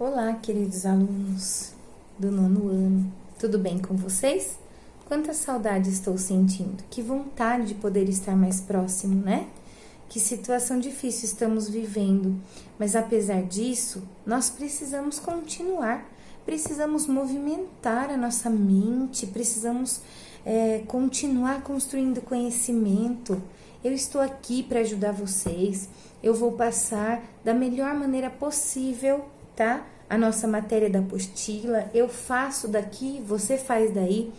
Olá, queridos alunos do 9º ano, tudo bem com vocês? Quanta saudade estou sentindo, que vontade de poder estar mais próximo, né? Que situação difícil estamos vivendo, mas apesar disso, nós precisamos continuar, precisamos movimentar a nossa mente, precisamos continuar construindo conhecimento. Eu estou aqui para ajudar vocês, eu vou passar da melhor maneira possível, tá? A nossa matéria da apostila, eu faço daqui, você faz daí,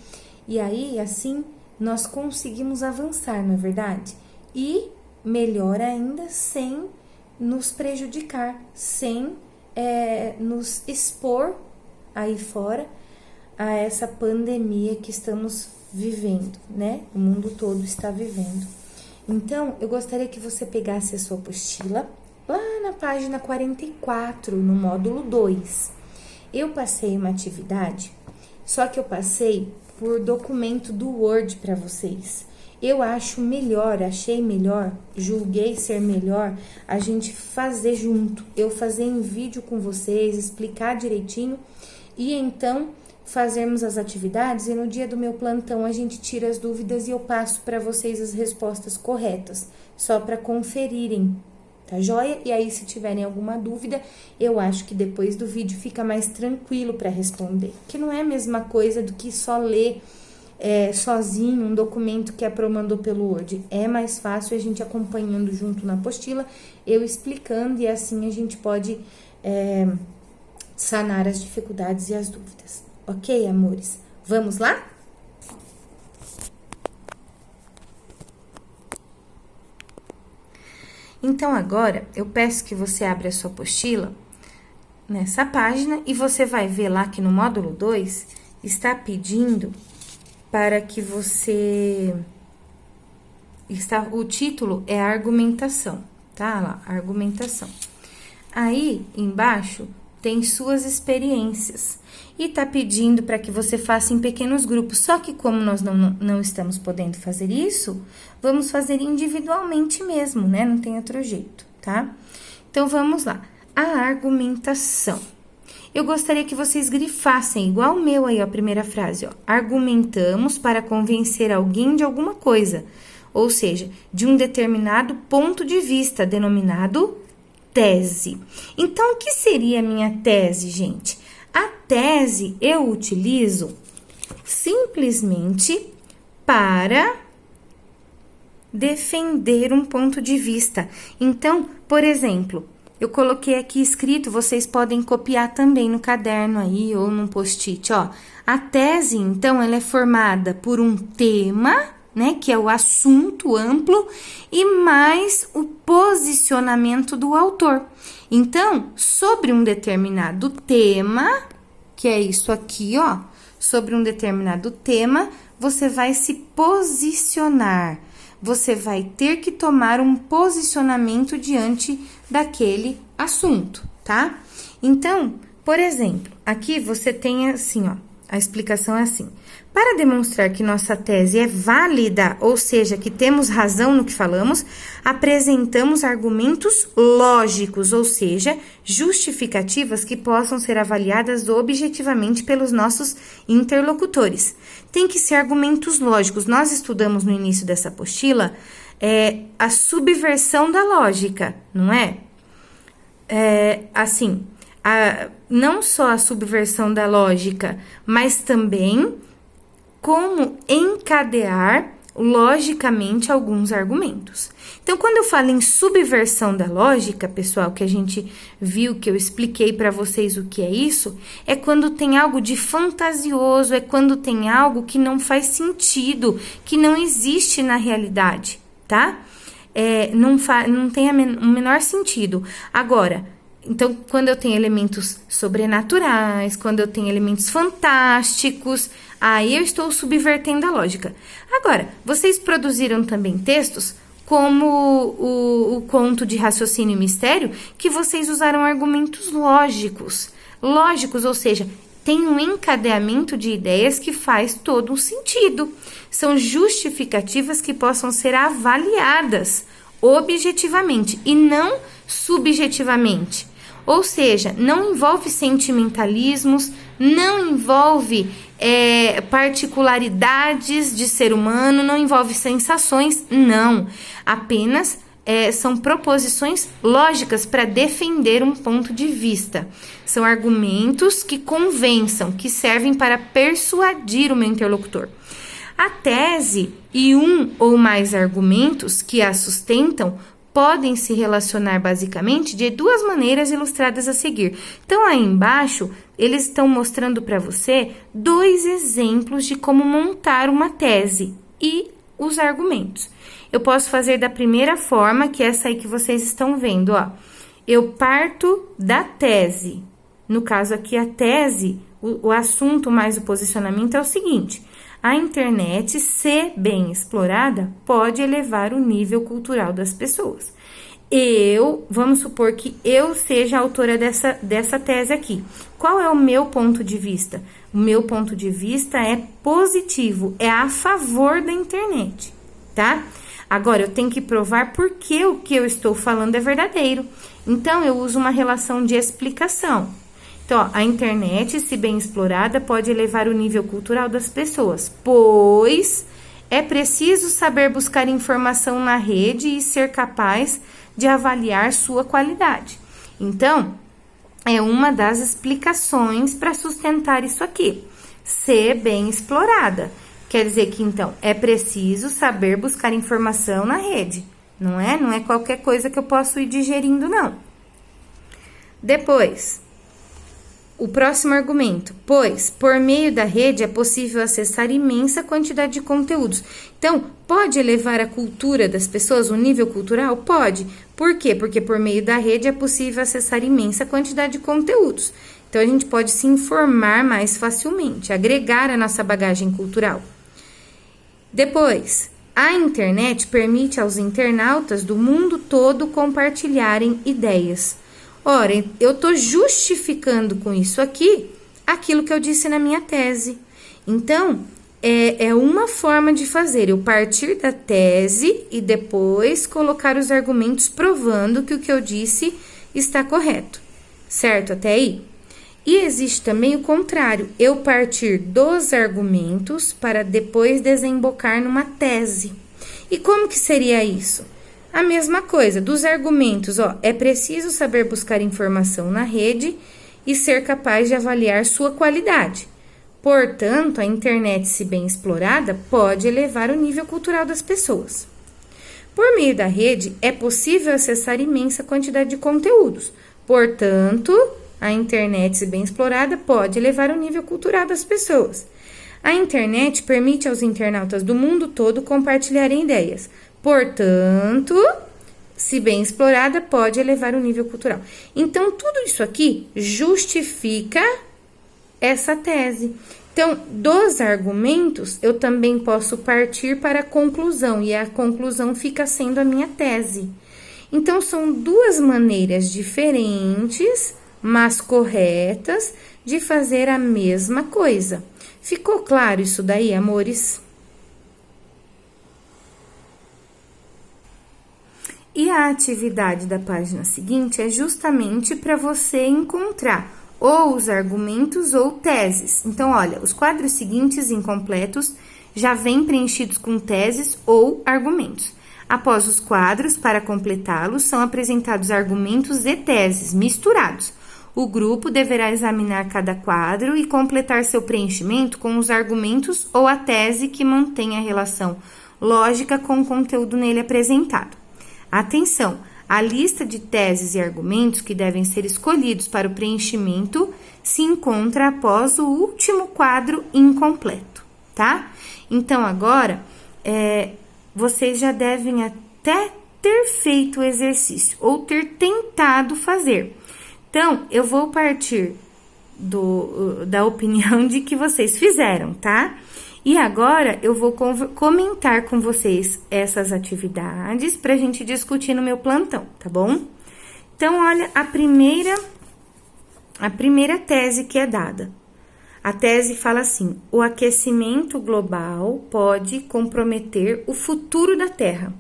e aí, assim, nós conseguimos avançar, não é verdade? E, melhor ainda, sem nos prejudicar, sem nos expor aí fora a essa pandemia que estamos vivendo, né? O mundo todo está vivendo. Então, eu gostaria que você pegasse a sua apostila lá na página 44, no módulo 2. Eu passei uma atividade, só que eu passei por documento do Word para vocês. Eu acho melhor, achei melhor, julguei ser melhor a gente fazer junto. Eu fazer em vídeo com vocês, explicar direitinho e então fazermos as atividades e no dia do meu plantão a gente tira as dúvidas e eu passo para vocês as respostas corretas, só para conferirem, tá joia? E aí se tiverem alguma dúvida, eu acho que depois do vídeo fica mais tranquilo para responder, que não é a mesma coisa do que só ler sozinho um documento que a Pro mandou pelo Word. É mais fácil a gente acompanhando junto na apostila, eu explicando e assim a gente pode sanar as dificuldades e as dúvidas. Ok, amores? Vamos lá? Então, agora, eu peço que você abra a sua apostila nessa página e você vai ver lá que no módulo 2 está pedindo para que você... O título é argumentação, tá? Lá, argumentação. Aí, embaixo, tem suas experiências. E tá pedindo para que você faça em pequenos grupos. Só que como nós não estamos podendo fazer isso, vamos fazer individualmente mesmo, né? Não tem outro jeito, tá? Então, vamos lá. A argumentação. Eu gostaria que vocês grifassem, igual o meu aí, ó, a primeira frase, ó. Argumentamos para convencer alguém de alguma coisa. Ou seja, de um determinado ponto de vista, denominado tese. Então, o que seria a minha tese, gente? A tese eu utilizo simplesmente para defender um ponto de vista. Então, por exemplo, eu coloquei aqui escrito, vocês podem copiar também no caderno aí ou num post-it, ó. A tese, então, ela é formada por um tema, né, que é o assunto amplo, e mais o posicionamento do autor. Então, sobre um determinado tema, que é isso aqui, ó, sobre um determinado tema, você vai se posicionar. Você vai ter que tomar um posicionamento diante daquele assunto, tá? Então, por exemplo, aqui você tem assim, ó, a explicação é assim. Para demonstrar que nossa tese é válida, ou seja, que temos razão no que falamos, apresentamos argumentos lógicos, ou seja, justificativas que possam ser avaliadas objetivamente pelos nossos interlocutores. Tem que ser argumentos lógicos. Nós estudamos no início dessa apostila a subversão da lógica, não é? Assim, não só a subversão da lógica, mas também como encadear logicamente alguns argumentos. Então, quando eu falo em subversão da lógica, pessoal, que a gente viu, que eu expliquei para vocês o que é isso, é quando tem algo de fantasioso, é quando tem algo que não faz sentido, que não existe na realidade, tá? Não tem o menor sentido. Agora, então, quando eu tenho elementos sobrenaturais, quando eu tenho elementos fantásticos, aí eu estou subvertendo a lógica. Agora, vocês produziram também textos como o conto de raciocínio e mistério, que vocês usaram argumentos lógicos. Lógicos, ou seja, tem um encadeamento de ideias que faz todo um sentido. São justificativas que possam ser avaliadas objetivamente e não subjetivamente. Ou seja, não envolve sentimentalismos, não envolve particularidades de ser humano, não envolve sensações, não. Apenas são proposições lógicas para defender um ponto de vista. São argumentos que convençam, que servem para persuadir o meu interlocutor. A tese e um ou mais argumentos que a sustentam podem se relacionar basicamente de duas maneiras ilustradas a seguir. Então, aí embaixo, eles estão mostrando para você 2 exemplos de como montar uma tese e os argumentos. Eu posso fazer da primeira forma, que é essa aí que vocês estão vendo, ó. Eu parto da tese. No caso aqui, a tese, o assunto mais o posicionamento é o seguinte: a internet, se bem explorada, pode elevar o nível cultural das pessoas. Vamos supor que eu seja a autora dessa tese aqui. Qual é o meu ponto de vista? O meu ponto de vista é positivo, é a favor da internet, tá? Agora, eu tenho que provar porque o que eu estou falando é verdadeiro. Então, eu uso uma relação de explicação. Então, ó, a internet, se bem explorada, pode elevar o nível cultural das pessoas, pois é preciso saber buscar informação na rede e ser capaz de avaliar sua qualidade. Então, é uma das explicações para sustentar isso aqui. Ser bem explorada. Quer dizer que, então, é preciso saber buscar informação na rede. Não é? Não é qualquer coisa que eu posso ir digerindo, não. Depois, o próximo argumento. Pois, por meio da rede, é possível acessar imensa quantidade de conteúdos. Então, pode elevar a cultura das pessoas, o nível cultural? Pode. Por quê? Porque por meio da rede é possível acessar imensa quantidade de conteúdos. Então, a gente pode se informar mais facilmente, agregar a nossa bagagem cultural. Depois, a internet permite aos internautas do mundo todo compartilharem ideias. Ora, eu estou justificando com isso aqui aquilo que eu disse na minha tese. Então, é uma forma de fazer, eu partir da tese e depois colocar os argumentos provando que o que eu disse está correto. Certo até aí? E existe também o contrário, eu partir dos argumentos para depois desembocar numa tese. E como que seria isso? A mesma coisa, dos argumentos, ó, é preciso saber buscar informação na rede e ser capaz de avaliar sua qualidade. Portanto, a internet, se bem explorada, pode elevar o nível cultural das pessoas. Por meio da rede, é possível acessar imensa quantidade de conteúdos. Portanto, a internet, se bem explorada, pode elevar o nível cultural das pessoas. A internet permite aos internautas do mundo todo compartilharem ideias. Portanto, se bem explorada, pode elevar o nível cultural. Então, tudo isso aqui justifica essa tese. Então, dos argumentos, eu também posso partir para a conclusão, e a conclusão fica sendo a minha tese. Então, são 2 maneiras diferentes, mas corretas, de fazer a mesma coisa. Ficou claro isso daí, amores? E a atividade da página seguinte é justamente para você encontrar ou os argumentos ou teses. Então, olha, os quadros seguintes incompletos já vêm preenchidos com teses ou argumentos. Após os quadros, para completá-los, são apresentados argumentos e teses misturados. O grupo deverá examinar cada quadro e completar seu preenchimento com os argumentos ou a tese que mantém a relação lógica com o conteúdo nele apresentado. Atenção! A lista de teses e argumentos que devem ser escolhidos para o preenchimento se encontra após o último quadro incompleto, tá? Então, agora, vocês já devem até ter feito o exercício ou ter tentado fazer. Então, eu vou partir da opinião de que vocês fizeram, tá? E agora, eu vou comentar com vocês essas atividades para a gente discutir no meu plantão, tá bom? Então, olha a primeira tese que é dada. A tese fala assim: o aquecimento global pode comprometer o futuro da Terra.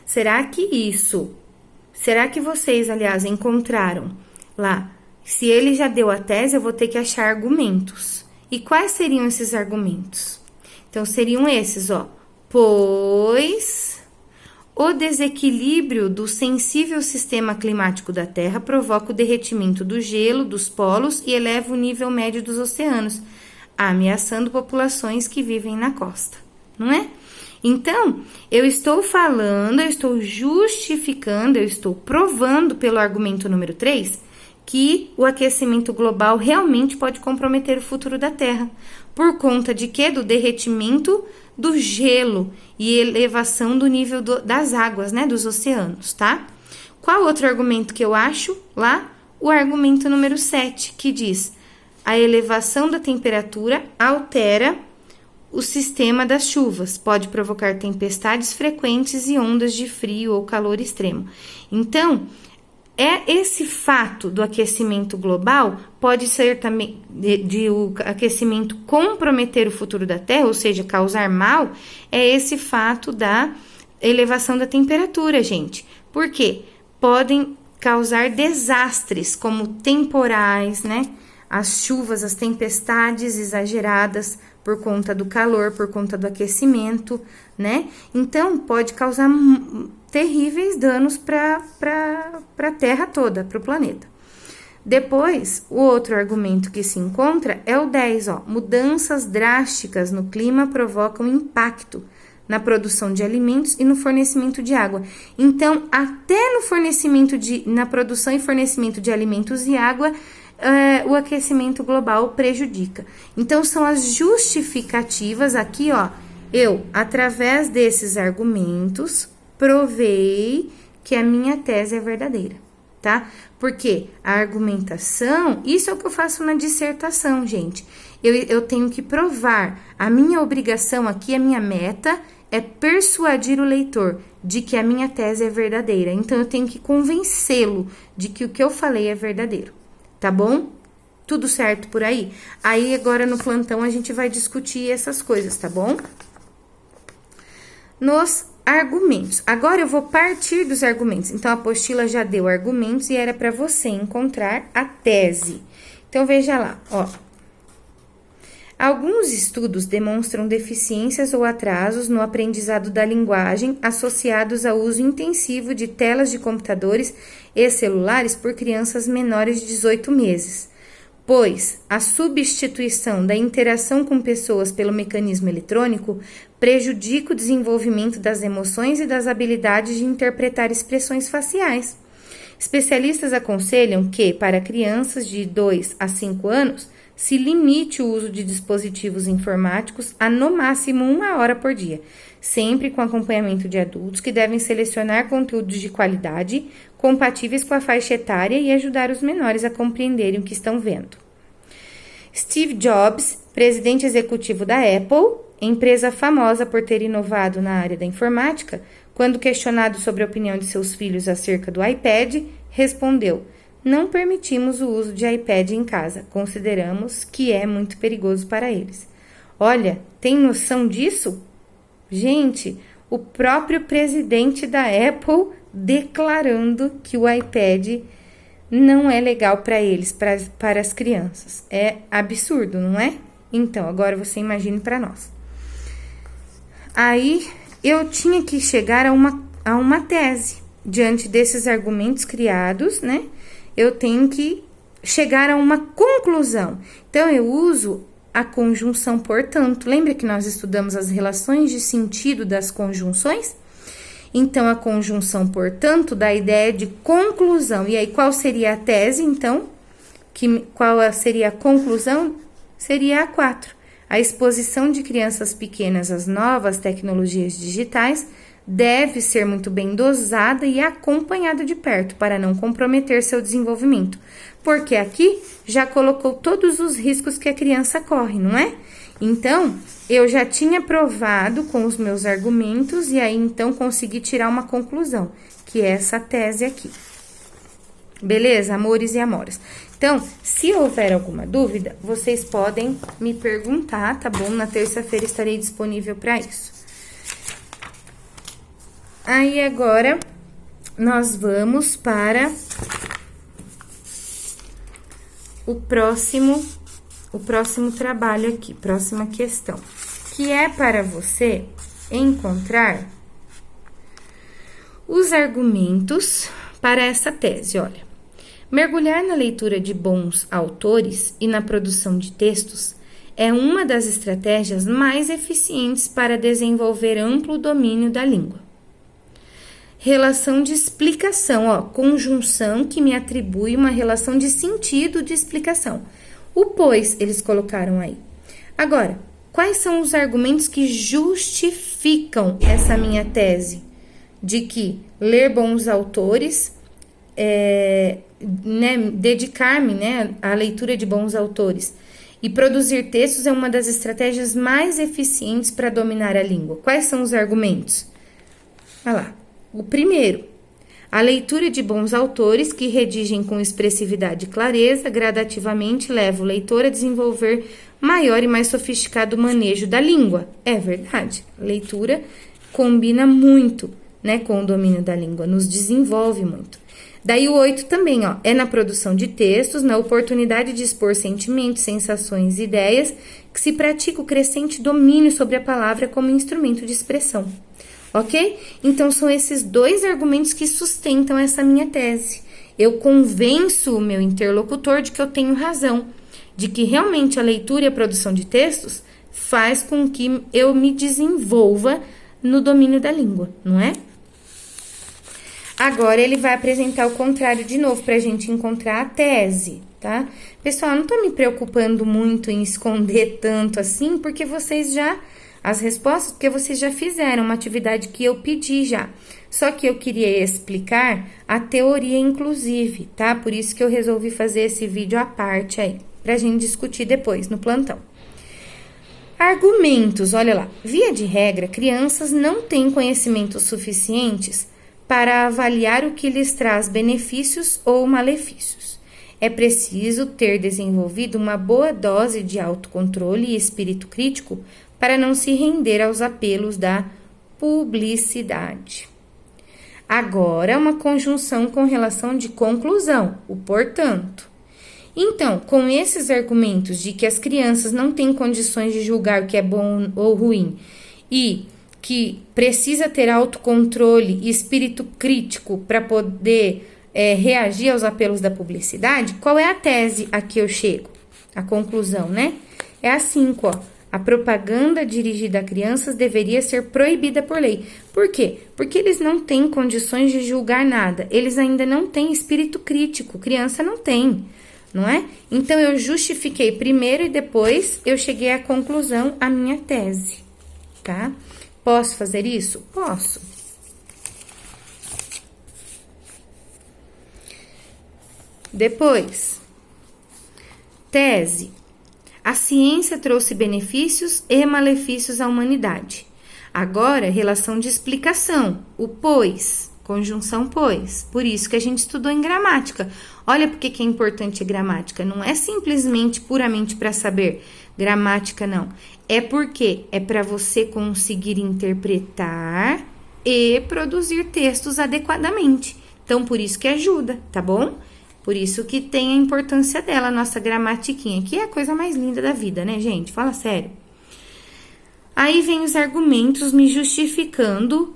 Será que vocês, aliás, encontraram lá. Se ele já deu a tese, eu vou ter que achar argumentos. E quais seriam esses argumentos? Então, seriam esses, ó. Pois o desequilíbrio do sensível sistema climático da Terra provoca o derretimento do gelo dos polos e eleva o nível médio dos oceanos, ameaçando populações que vivem na costa, não é? Então, eu estou falando, eu estou justificando, eu estou provando pelo argumento número 3 que o aquecimento global realmente pode comprometer o futuro da Terra. Por conta de quê? Do derretimento do gelo e elevação do nível das águas, né? Dos oceanos, tá? Qual outro argumento que eu acho lá? O argumento número 7, que diz: a elevação da temperatura altera o sistema das chuvas, pode provocar tempestades frequentes e ondas de frio ou calor extremo. Então, esse fato do aquecimento global pode ser também de o aquecimento comprometer o futuro da Terra, ou seja, causar mal, é esse fato da elevação da temperatura, gente. Por quê? Podem causar desastres como temporais, né? As chuvas, as tempestades exageradas por conta do calor, por conta do aquecimento, né? Então, pode causar terríveis danos para a Terra toda, para o planeta. Depois, o outro argumento que se encontra é o 10, ó. Mudanças drásticas no clima provocam impacto na produção de alimentos e no fornecimento de água. Então, até na produção e fornecimento de alimentos e água, o aquecimento global prejudica. Então, são as justificativas aqui, ó. Eu, através desses argumentos, provei que a minha tese é verdadeira, tá? Porque a argumentação, isso é o que eu faço na dissertação, gente. Eu tenho que provar. A minha obrigação aqui, a minha meta é persuadir o leitor de que a minha tese é verdadeira. Então, eu tenho que convencê-lo de que o que eu falei é verdadeiro, tá bom? Tudo certo por aí? Aí, agora no plantão, a gente vai discutir essas coisas, tá bom? Nos argumentos. Agora, eu vou partir dos argumentos. Então, a apostila já deu argumentos e era para você encontrar a tese. Então, veja lá, ó. Alguns estudos demonstram deficiências ou atrasos no aprendizado da linguagem associados ao uso intensivo de telas de computadores e celulares por crianças menores de 18 meses, pois a substituição da interação com pessoas pelo mecanismo eletrônico prejudica o desenvolvimento das emoções e das habilidades de interpretar expressões faciais. Especialistas aconselham que, para crianças de 2 a 5 anos, se limite o uso de dispositivos informáticos a no máximo 1 hora por dia, sempre com acompanhamento de adultos que devem selecionar conteúdos de qualidade, compatíveis com a faixa etária e ajudar os menores a compreenderem o que estão vendo. Steve Jobs, presidente executivo da Apple, empresa famosa por ter inovado na área da informática, quando questionado sobre a opinião de seus filhos acerca do iPad, respondeu: não permitimos o uso de iPad em casa, consideramos que é muito perigoso para eles. Olha, tem noção disso? Gente, o próprio presidente da Apple declarando que o iPad não é legal para eles, para as crianças. É absurdo, não é? Então, agora você imagine para nós. Aí, eu tinha que chegar a uma tese. Diante desses argumentos criados, né? Eu tenho que chegar a uma conclusão. Então, eu uso a conjunção portanto. Lembra que nós estudamos as relações de sentido das conjunções? Então, a conjunção portanto dá a ideia de conclusão. E aí, qual seria a tese, então? Qual seria a conclusão? Seria a 4. A exposição de crianças pequenas às novas tecnologias digitais deve ser muito bem dosada e acompanhada de perto para não comprometer seu desenvolvimento, porque aqui já colocou todos os riscos que a criança corre, não é? Então, eu já tinha provado com os meus argumentos e aí então consegui tirar uma conclusão, que é essa tese aqui. Beleza, amores e amoras? Então, se houver alguma dúvida, vocês podem me perguntar, tá bom? Na terça-feira estarei disponível para isso. Aí, agora, nós vamos para o próximo trabalho aqui, próxima questão, que é para você encontrar os argumentos para essa tese. Olha, mergulhar na leitura de bons autores e na produção de textos é uma das estratégias mais eficientes para desenvolver amplo domínio da língua. Relação de explicação, ó, conjunção que me atribui uma relação de sentido de explicação. O pois, eles colocaram aí. Agora, quais são os argumentos que justificam essa minha tese de que ler bons autores, dedicar-me, à leitura de bons autores e produzir textos é uma das estratégias mais eficientes para dominar a língua? Quais são os argumentos? Olha lá. O primeiro, a leitura de bons autores que redigem com expressividade e clareza gradativamente leva o leitor a desenvolver maior e mais sofisticado manejo da língua. É verdade, a leitura combina muito, com o domínio da língua, nos desenvolve muito. Daí o 8 também, ó, é na produção de textos, na oportunidade de expor sentimentos, sensações e ideias, que se pratica o crescente domínio sobre a palavra como instrumento de expressão. Ok? Então, são esses dois argumentos que sustentam essa minha tese. Eu convenço o meu interlocutor de que eu tenho razão, de que realmente a leitura e a produção de textos faz com que eu me desenvolva no domínio da língua, não é? Agora, ele vai apresentar o contrário de novo para a gente encontrar a tese, tá? Pessoal, eu não tô me preocupando muito em esconder tanto assim, porque vocês já... As respostas, porque vocês já fizeram uma atividade que eu pedi já. Só que eu queria explicar a teoria, inclusive, tá? Por isso que eu resolvi fazer esse vídeo à parte aí, pra gente discutir depois no plantão. Argumentos, olha lá. Via de regra, crianças não têm conhecimentos suficientes para avaliar o que lhes traz benefícios ou malefícios. É preciso ter desenvolvido uma boa dose de autocontrole e espírito crítico para não se render aos apelos da publicidade. Agora, uma conjunção com relação de conclusão, o portanto. Então, com esses argumentos de que as crianças não têm condições de julgar o que é bom ou ruim e que precisa ter autocontrole e espírito crítico para poder reagir aos apelos da publicidade, qual é a tese a que eu chego? A conclusão, É a 5, ó. A propaganda dirigida a crianças deveria ser proibida por lei. Por quê? Porque eles não têm condições de julgar nada. Eles ainda não têm espírito crítico. Criança não tem, não é? Então, eu justifiquei primeiro e depois eu cheguei à conclusão, a minha tese, tá? Posso fazer isso? Posso. Depois, tese. A ciência trouxe benefícios e malefícios à humanidade. Agora, relação de explicação, o pois, conjunção pois. Por isso que a gente estudou em gramática. Olha porque que é importante a gramática. Não é simplesmente, puramente para saber gramática, não. É porque é para você conseguir interpretar e produzir textos adequadamente. Então, por isso que ajuda, tá bom? Por isso que tem a importância dela, a nossa gramatiquinha, que é a coisa mais linda da vida, né, gente? Fala sério. Aí vem os argumentos me justificando,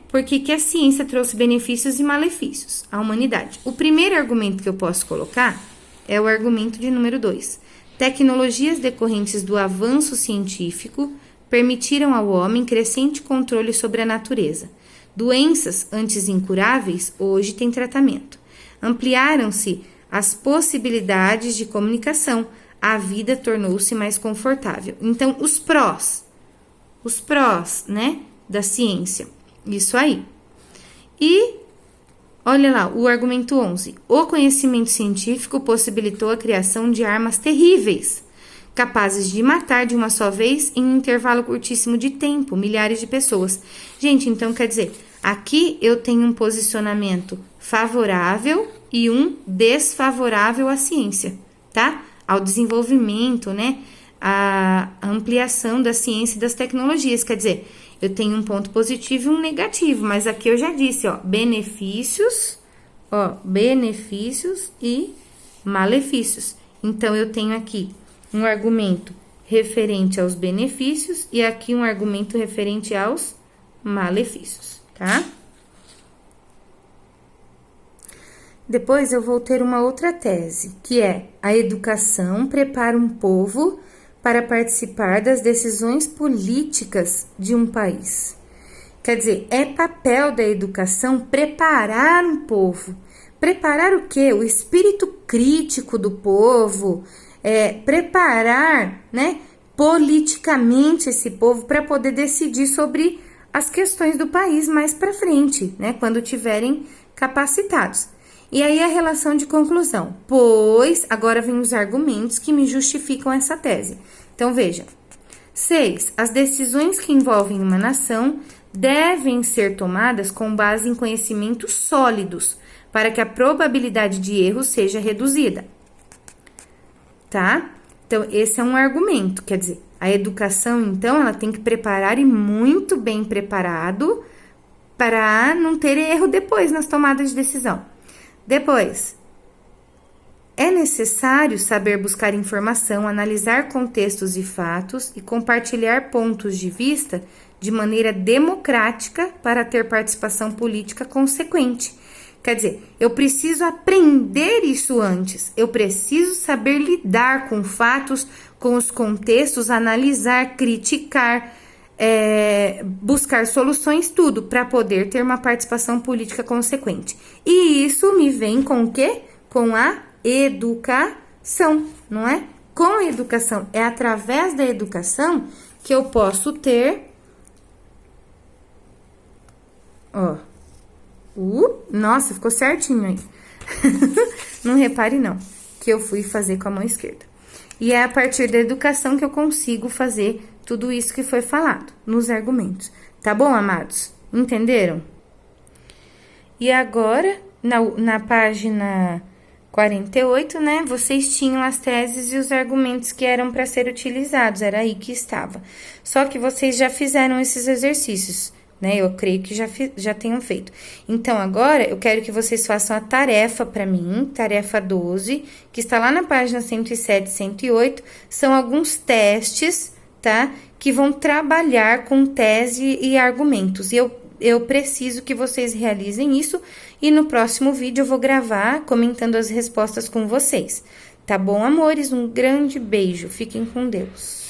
porque que a ciência trouxe benefícios e malefícios à humanidade. O primeiro argumento que eu posso colocar é o argumento de número 2. Tecnologias decorrentes do avanço científico permitiram ao homem crescente controle sobre a natureza. Doenças antes incuráveis hoje têm tratamento. Ampliaram-se as possibilidades de comunicação, a vida tornou-se mais confortável. Então, os prós, da ciência, isso aí. E, olha lá, o argumento 11. O conhecimento científico possibilitou a criação de armas terríveis, capazes de matar de uma só vez em um intervalo curtíssimo de tempo, milhares de pessoas. Gente, então, quer dizer, aqui eu tenho um posicionamento favorável e um desfavorável à ciência, tá? Ao desenvolvimento, a ampliação da ciência e das tecnologias. Quer dizer, eu tenho um ponto positivo e um negativo, mas aqui eu já disse, benefícios e malefícios. Então, eu tenho aqui um argumento referente aos benefícios e aqui um argumento referente aos malefícios, tá? Depois eu vou ter uma outra tese, que é: a educação prepara um povo para participar das decisões políticas de um país. Quer dizer, é papel da educação preparar um povo. Preparar o quê? O espírito crítico do povo, preparar, né, politicamente esse povo para poder decidir sobre as questões do país mais para frente, né, quando tiverem capacitados. E aí a relação de conclusão, pois agora vem os argumentos que me justificam essa tese. Então, veja. 6. As decisões que envolvem uma nação devem ser tomadas com base em conhecimentos sólidos, para que a probabilidade de erro seja reduzida. Tá? Então, esse é um argumento, quer dizer, a educação, então, ela tem que preparar e muito bem preparado para não ter erro depois nas tomadas de decisão. Depois, é necessário saber buscar informação, analisar contextos e fatos e compartilhar pontos de vista de maneira democrática para ter participação política consequente. Quer dizer, eu preciso aprender isso antes, eu preciso saber lidar com fatos, com os contextos, analisar, criticar, buscar soluções, tudo, para poder ter uma participação política consequente. E isso me vem com o quê? Com a educação, não é? Com a educação, é através da educação que eu posso ter, nossa, ficou certinho aí. Não repare não, que eu fui fazer com a mão esquerda. E é a partir da educação que eu consigo fazer tudo isso que foi falado nos argumentos. Tá bom, amados? Entenderam? E agora, na página 48, né, vocês tinham as teses e os argumentos que eram para ser utilizados, era aí que estava. Só que vocês já fizeram esses exercícios, né, eu creio que já tenham feito. Então, agora, eu quero que vocês façam a tarefa para mim, tarefa 12, que está lá na página 107 e 108, são alguns testes, tá, que vão trabalhar com tese e argumentos, e eu preciso que vocês realizem isso, e no próximo vídeo eu vou gravar comentando as respostas com vocês. Tá bom, amores? Um grande beijo. Fiquem com Deus.